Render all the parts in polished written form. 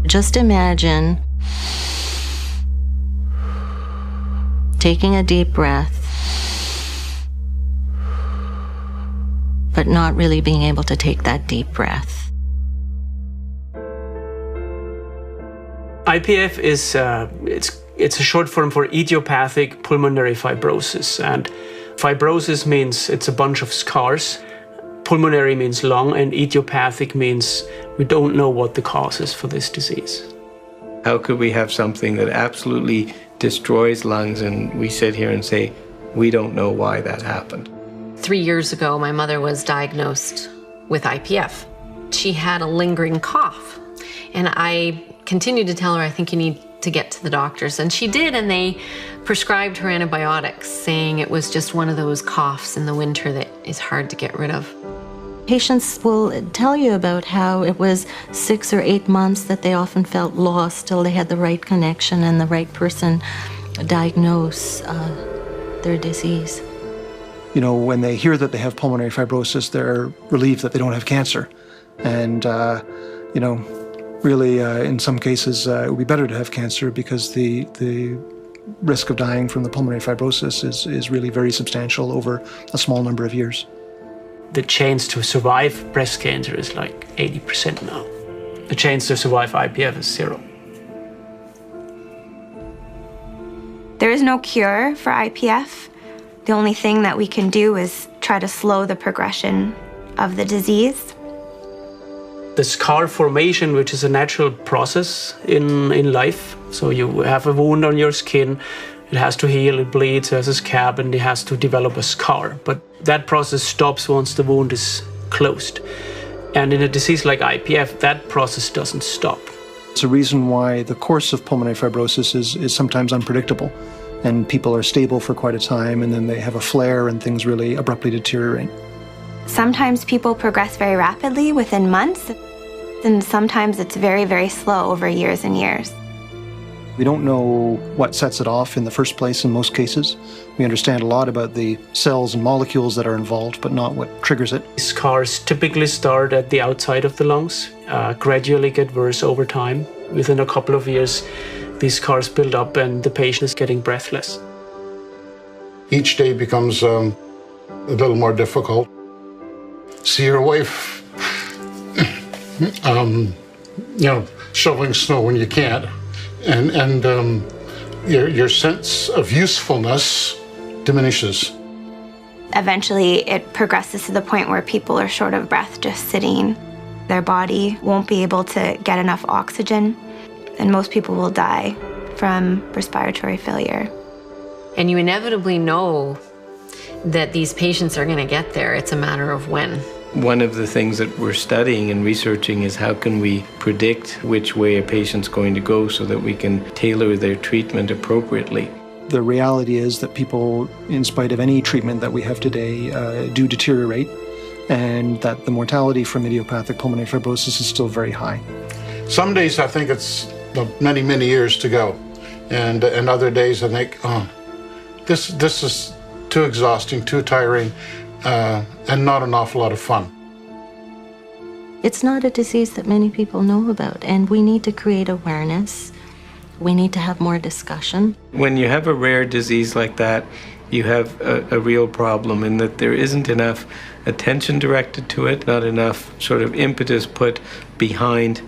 Just imagine taking a deep breath, but not really being able to take that deep breath. IPF is it's a short form for Idiopathic Pulmonary Fibrosis, and fibrosis means it's a bunch of scars. Pulmonary means lung, and idiopathic means we don't know what the cause is for this disease. How could we have something that absolutely destroys lungs and we sit here and say, we don't know why that happened? 3 years ago, my mother was diagnosed with IPF. She had a lingering cough, and I continued to tell her, I think you need to get to the doctors. And she did, and they prescribed her antibiotics, saying it was just one of those coughs in the winter that is hard to get rid of. Patients will tell you about how it was 6 or 8 months that they often felt lost till they had the right connection and the right person diagnose their disease. You know, when they hear that they have pulmonary fibrosis, they're relieved that they don't have cancer. And, you know, really, in some cases, it would be better to have cancer because the risk of dying from the pulmonary fibrosis is really very substantial over a small number of years. The chance to survive breast cancer is like 80% now. The chance to survive IPF is 0. There is no cure for IPF. The only thing that we can do is try to slow the progression of the disease. The scar formation, which is a natural process in life. So you have a wound on your skin, it has to heal, it bleeds, it has a scab, and it has to develop a scar. But that process stops once the wound is closed. And in a disease like IPF, that process doesn't stop. It's a reason why the course of pulmonary fibrosis is sometimes unpredictable. And people are stable for quite a time, and then they have a flare and things really abruptly deteriorate. Sometimes people progress very rapidly within months, and sometimes it's very, very slow over years and years. We don't know what sets it off in the first place in most cases. We understand a lot about the cells and molecules that are involved, but not what triggers it. Scars typically start at the outside of the lungs, gradually get worse over time. Within a couple of years, these scars build up and the patient is getting breathless. Each day becomes a little more difficult. See your wife, you know, shoveling snow when you can't. And your sense of usefulness diminishes. Eventually, it progresses to the point where people are short of breath just sitting. Their body won't be able to get enough oxygen, and most people will die from respiratory failure. And you inevitably know that these patients are going to get there. It's a matter of when. One of the things that we're studying and researching is how can we predict which way a patient's going to go so that we can tailor their treatment appropriately. The reality is that people, in spite of any treatment that we have today, do deteriorate, and that the mortality from idiopathic pulmonary fibrosis is still very high. Some days I think it's many, many years to go. And other days I think, oh, this is too exhausting, too tiring, and not an awful lot of fun. It's not a disease that many people know about, and we need to create awareness. We need to have more discussion. When you have a rare disease like that, you have a real problem in that there isn't enough attention directed to it, not enough sort of impetus put behind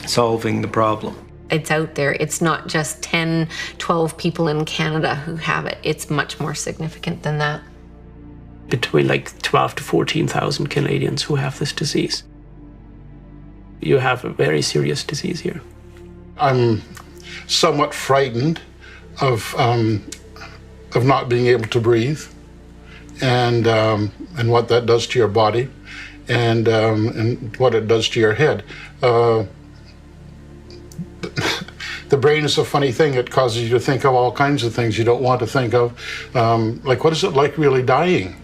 solving the problem. It's out there. It's not just 10, 12 people in Canada who have it. It's much more significant than that. Between like 12 to 14,000 Canadians who have this disease. You have a very serious disease here. I'm somewhat frightened of not being able to breathe, and what that does to your body, and what it does to your head. The brain is a funny thing. It causes you to think of all kinds of things you don't want to think of. Like, what is it like really dying?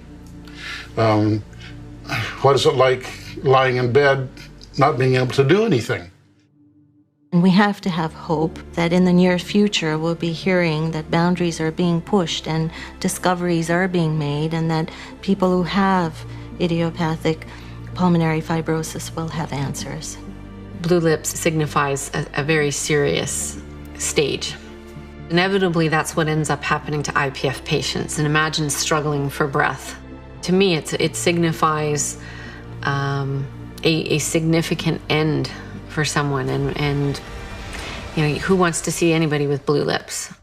What is it like lying in bed, not being able to do anything? And we have to have hope that in the near future we'll be hearing that boundaries are being pushed and discoveries are being made, and that people who have idiopathic pulmonary fibrosis will have answers. blue lips signifies a very serious stage. Inevitably, that's what ends up happening to IPF patients. And imagine struggling for breath. To me, it signifies a significant end for someone. And you know, who wants to see anybody with blue lips?